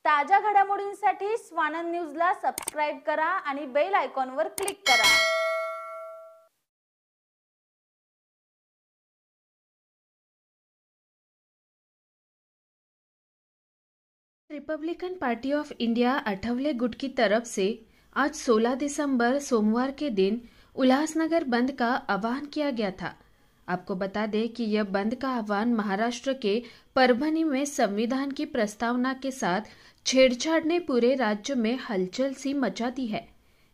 ताज्या घडामोडींसाठी स्वानंद न्यूजला सबस्क्राइब करा आणि बेल आयकॉनवर क्लिक करा। Republican party of India Athawale गुट की तरफ से आज 16 दिसंबर सोमवार के दिन उल्लासनगर बंद का आह्वान किया गया था। आपको बता दें कि यह बंद का आह्वान महाराष्ट्र के परभनी में संविधान की प्रस्तावना के साथ छेड़छाड़ ने पूरे राज्य में हलचल सी मचा दी है,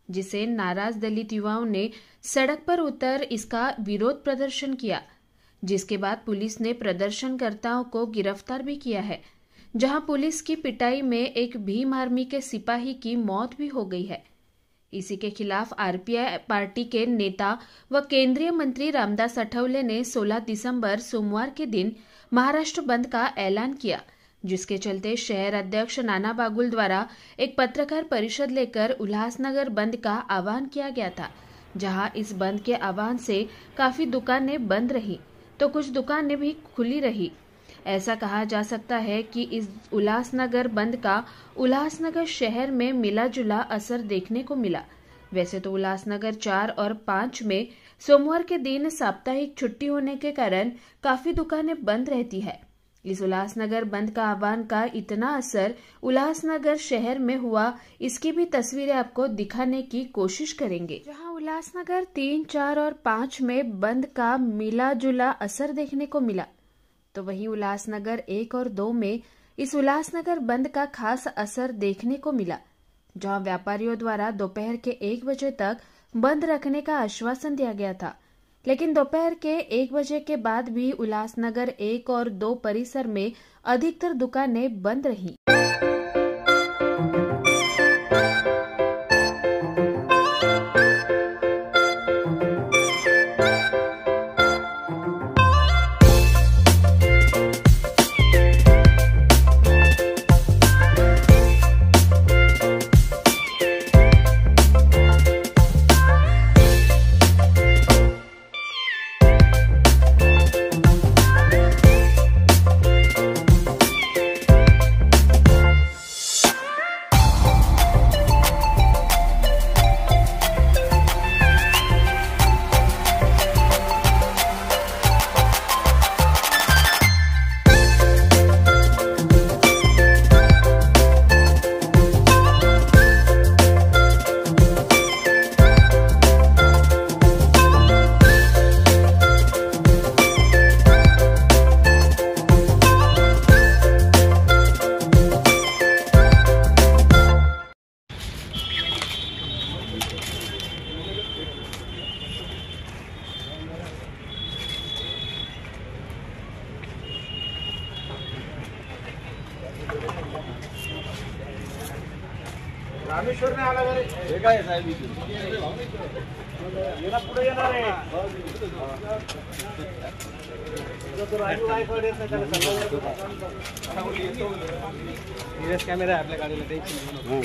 जिसे नाराज दलित युवाओं ने सड़क पर उतर इसका विरोध प्रदर्शन किया, जिसके बाद पुलिस ने प्रदर्शनकर्ताओं को गिरफ्तार भी किया है। जहां पुलिस की पिटाई में एक भीम आर्मी के सिपाही की मौत भी हो गई है। इसी के खिलाफ आरपीआई पार्टी के नेता व केंद्रीय मंत्री रामदास आठवले ने 16 दिसंबर सोमवार के दिन महाराष्ट्र बंद का ऐलान किया, जिसके चलते शहर अध्यक्ष नाना बागुल द्वारा एक पत्रकार परिषद लेकर उल्लासनगर बंद का आह्वान किया गया था। जहां इस बंद के आह्वान से काफी दुकानें बंद रही तो कुछ दुकानें भी खुली रही। ऐसा कहा जा सकता है कि इस उल्लासनगर बंद का उल्लासनगर शहर में मिला जुला असर देखने को मिला। वैसे तो उल्लासनगर 4 और 5 में सोमवार के दिन साप्ताहिक छुट्टी होने के कारण काफी दुकानें बंद रहती है। इस उल्लासनगर बंद का आह्वान का इतना असर उल्लासनगर शहर में हुआ, इसकी भी तस्वीरें आपको दिखाने की कोशिश करेंगे। जहां उल्लासनगर 3, 4 और 5 में बंद का मिला जुला असर देखने को मिला, तो वहीं उल्लासनगर 1 और 2 में इस उल्लासनगर बंद का खास असर देखने को मिला, जहां व्यापारियों द्वारा दोपहर के 1 बजे तक बंद रखने का आश्वासन दिया गया था, लेकिन दोपहर के 1 बजे के बाद भी उल्लासनगर 1 और 2 परिसर में अधिकतर दुकानें बंद रहीं। रामेश्वर ने आला घरी हे काय साहेब येना पुढे येणार आहे तो राजू गायकवाड येत त्याला सांगा कॅमेरा आपल्या गाडीला टेन्शन घेऊ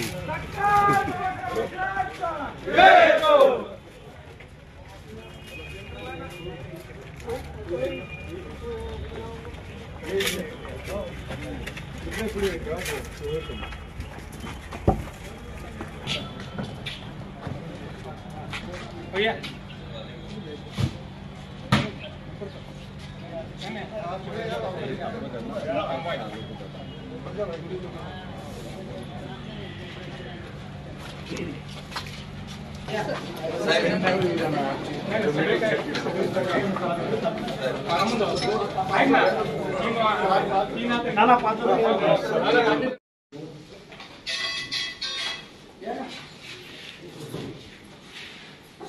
Oh yeah.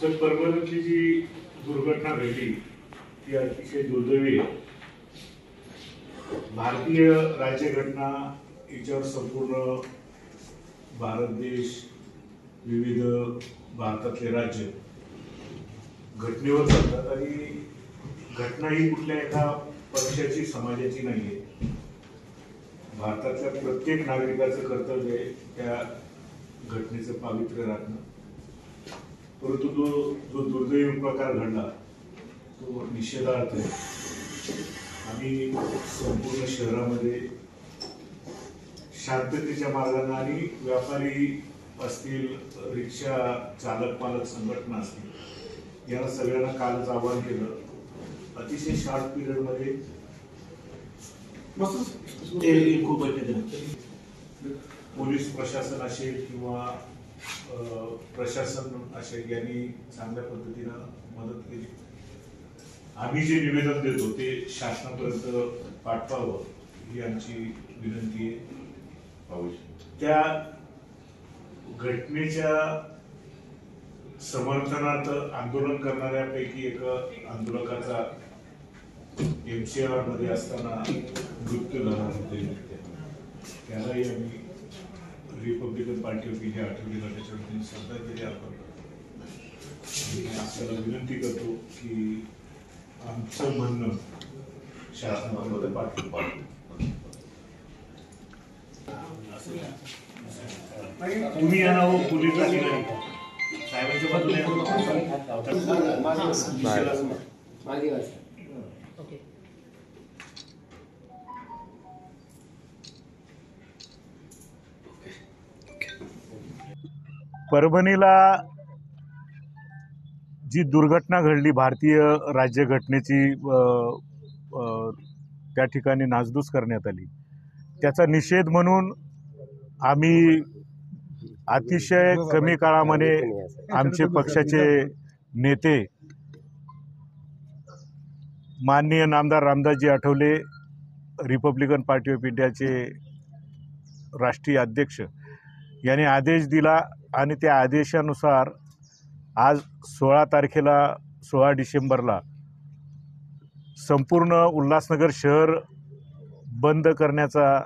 सर, परभणीतली जी दुर्घटना घडली ती अतिशय दुर्दैवी आहे। भारतीय राज्यघटना याच्यावर संपूर्ण भारत देश, विविध भारतातले राज्य घटनेवर चालतात आणि घटना ही कुठल्या एका पक्षाची, समाजाची नाहीये। भारतातल्या प्रत्येक नागरिकाचं कर्तव्य आहे त्या घटनेचं पावित्र्य राखणं। परंतु जो दुर्दैवी प्रकार घडला तो निषेधार्थ आहे। आम्ही संपूर्ण शहरामध्ये शांततेच्या मार्गाने आणि व्यापारी असतील, रिक्षा चालक मालक संघटना असतील, यांना सगळ्यांना कालच आवाहन केलं. अतिशय शॉर्ट पिरियडमध्ये पोलीस प्रशासन असेल किंवा प्रशासन असेल यांनी चांगल्या पद्धतीनं मदत केली. आम्ही जे निवेदन देतो ते शासनापर्यंत पाठवावं ही आमची विनंती आहे. त्या घटनेच्या समर्थनार्थ आंदोलन करणाऱ्यापैकी एक आंदोलकाचा MCR मध्ये असताना मृत्यू झाला होता. त्यालाही आम्ही Republican party of India Athawale गटाच्या वतीने श्रद्धांजली अर्पण करतो. आपल्याला विनंती करतो की आमचं म्हणणं शासनामध्ये पाठवू. तुम्ही या नाव पोलीस अधिकारी साहेबांच्या बाजूने परभणीला जी दुर्घटना घडली, भारतीय राज्यघटनेची त्या ठिकाणी नासधूस करण्यात आली, त्याचा निषेध म्हणून आम्ही अतिशय कमी काळामध्ये आमचे पक्षाचे नेते माननीय नामदार Ramdasji Athawale, Republican party of इंडियाचे राष्ट्रीय अध्यक्ष यांनी आदेश दिला आणि त्या आदेशानुसार आज 16 डिसेंबरला संपूर्ण उल्हासनगर शहर बंद करण्याचा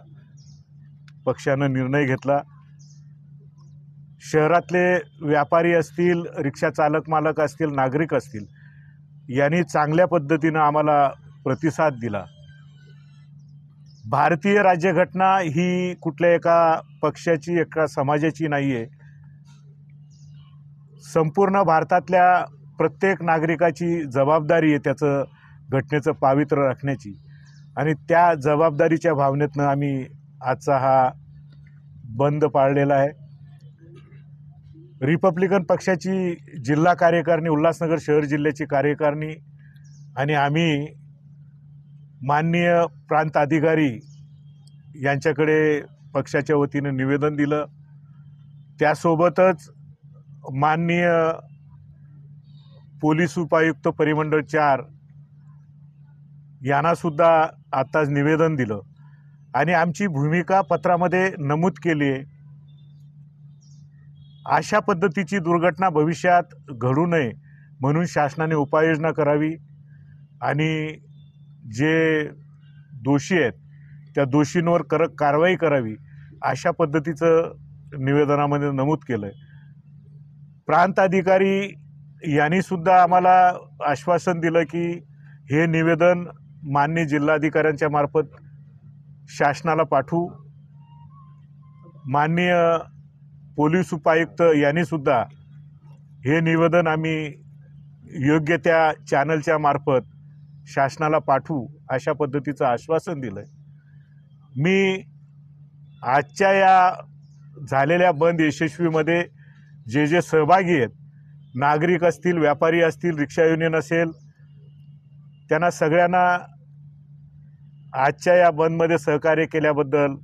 पक्षानं निर्णय घेतला. शहरातले व्यापारी असतील, रिक्षा चालक मालक असतील, नागरिक असतील, यांनी चांगल्या पद्धतीनं आम्हाला प्रतिसाद दिला. भारतीय राज्यघटना ही कुठल्या एका पक्षाची, एका समाजाची नाही आहे. संपूर्ण भारतातल्या प्रत्येक नागरिकाची जबाबदारी आहे त्याचं घटनेचं पावित्र्य राखण्याची, आणि त्या जबाबदारीच्या भावनेतनं आम्ही आजचा हा बंद पाळलेला आहे. रिपब्लिकन पक्षाची जिल्हा कार्यकारिणी, उल्हासनगर शहर जिल्ह्याची कार्यकारिणी आणि आम्ही माननीय प्रांत अधिकारी यांच्याकडे पक्षाच्या वतीनं निवेदन दिलं. त्यासोबतच माननीय पोलीस उपायुक्त परिमंडळ 4 यांनासुद्धा आत्ताच निवेदन दिलं आणि आमची भूमिका पत्रामध्ये नमूद केली आहे. अशा पद्धतीची दुर्घटना भविष्यात घडू नये म्हणून शासनाने उपाययोजना करावी आणि जे दोषी आहेत त्या दोषींवर कडक कारवाई करावी अशा पद्धतीचं निवेदनामध्ये नमूद केलं आहे. प्रांत अधिकारी यांनीसुद्धा आम्हाला आश्वासन दिलं की हे निवेदन माननीय जिल्हाधिकाऱ्यांच्या मार्फत शासनाला पाठवू. माननीय पोलीस उपायुक्त यांनीसुद्धा हे निवेदन आम्ही योग्य त्या चॅनलच्या मार्फत शासनाला पाठवू अशा पद्धतीचं आश्वासन दिलं आहे. मी आजच्या या झालेल्या बंद यशस्वीमध्ये जे जे सहभागी आहेत, नागरिक असतील, व्यापारी असतील, रिक्षा युनियन असेल, त्यांना सगळ्यांना आजच्या या बंदमध्ये सहकार्य केल्याबद्दल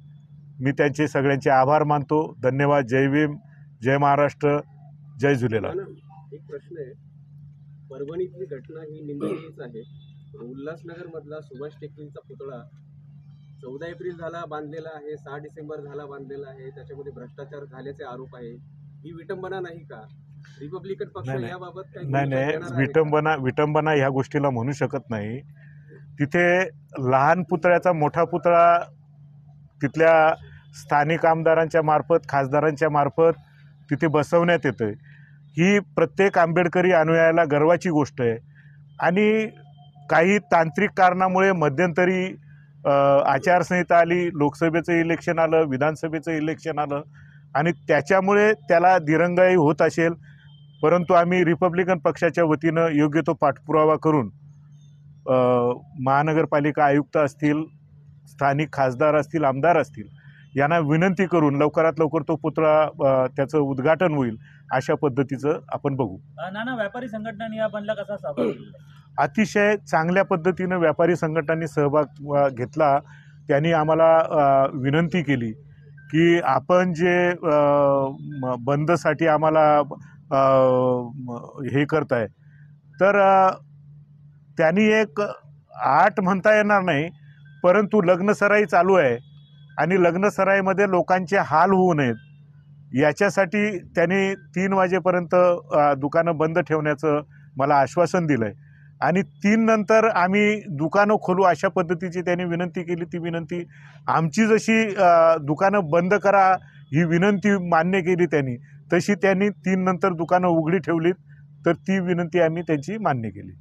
मी त्यांचे सगळ्यांचे आभार मानतो. धन्यवाद. जय भीम, जय महाराष्ट्र, जय झुलेलाल. एक प्रश्न आहे, परभणीतली घटना ही निंदनीयच आहे. उल्हासनगरमधला सुभाष टेकडींचा पुतळा 14 एप्रिल झाला बांधलेला आहे, 6 डिसेंबर झाला बांधलेला आहे, त्याच्यामध्ये भ्रष्टाचार झाल्याचे आरोप आहे. ही विटंबना नाही का? रिपब्लिकन पक्ष याबाबत नाही, विटंबना ह्या गोष्टीला म्हणू शकत नाही. तिथे लहान पुतळ्याचा मोठा पुतळा तिथल्या स्थानिक आमदारांच्या मार्फत, खासदारांच्या मार्फत तिथे बसवण्यात येतोय. ही प्रत्येक आंबेडकरी अनुयायाला गर्वाची गोष्ट आहे. आणि काही तांत्रिक कारणामुळे मध्यंतरी आचारसंहिता आली, लोकसभेचं इलेक्शन आलं, विधानसभेचं इलेक्शन आलं आणि त्याच्यामुळे त्याला दिरंगाई होत असेल, परंतु आम्ही रिपब्लिकन पक्षाच्या वतीनं योग्य तो पाठपुरावा करून महानगरपालिका आयुक्त असतील, स्थानिक खासदार असतील, आमदार असतील, यांना विनंती करून लवकरात लवकर तो पुतळा त्याचं उद्घाटन होईल अशा पद्धतीचं आपण बघू. नाना, व्यापारी संघटनांनी या बंदला कसा सहभाग केला? अतिशय चांगल्या पद्धतीनं व्यापारी संघटनांनी सहभाग घेतला. त्यांनी आम्हाला विनंती केली की आपण जे बंदसाठी आम्हाला हे करताय, तर त्यांनी एक आठ म्हणता येणार नाही, परंतु लग्नसराई चालू आहे आणि लग्नसराईमध्ये लोकांचे हाल होऊ नयेत याच्यासाठी त्यांनी 3 वाजेपर्यंत दुकानं बंद ठेवण्याचं मला आश्वासन दिलं आहे आणि 3 नंतर आम्ही दुकानं खोलू अशा पद्धतीची त्यांनी विनंती केली. ती विनंती आमची जशी दुकानं बंद करा ही विनंती मान्य केली त्यांनी, तशी त्यांनी 3 नंतर दुकानं उघडी ठेवलीत, तर ती विनंती आम्ही त्यांची मान्य केली.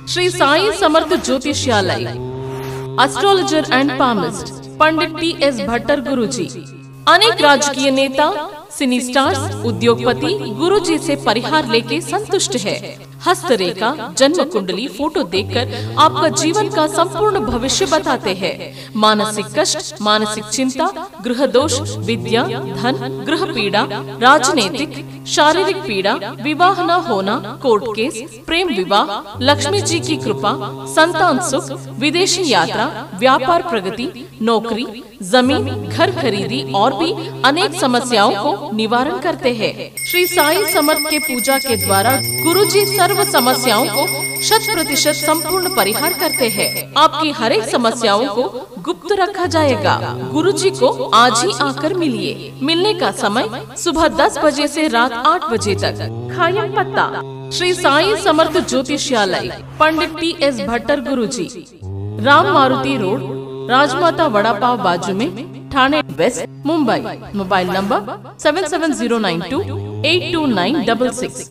श्री साई समर्थ ज्योतिषालय, astrologer and palmist Pandit PS Bhattar Guruji. अनेक राजकीय नेता, सिनी स्टार्स, उद्योगपति गुरुजी से परिहार लेके संतुष्ट है. हस्तरेखा, जन्म कुंडली, फोटो देखकर आपका जीवन का संपूर्ण भविष्य बताते हैं. मानसिक कष्ट, मानसिक चिंता, गृह दोष, विद्या, धन, गृह पीड़ा, राजनीतिक, शारीरिक पीड़ा, विवाह न होना, कोर्ट केस, प्रेम विवाह, लक्ष्मी जी की कृपा, संतान सुख, विदेशी यात्रा, व्यापार प्रगति, नौकरी, जमीन, घर खरीदी और भी अनेक समस्याओं को निवारण करते हैं. श्री साई समर्थ के पूजा के द्वारा गुरुजी सर्व समस्याओं को 100% संपूर्ण परिहार करते हैं. आपकी हर एक समस्याओं को गुप्त रखा जाएगा. गुरुजी को आज ही आकर मिलिए. मिलने का समय सुबह 10 बजे से रात 8 बजे तक. कायम पत्ता श्री साई समर्थ ज्योतिषालय, पंडित PS भट्टर गुरुजी, राम मारुति रोड, राजमाता वड़ा पाव बाजू में, Thane west, Mumbai. Mobile number 7709282966.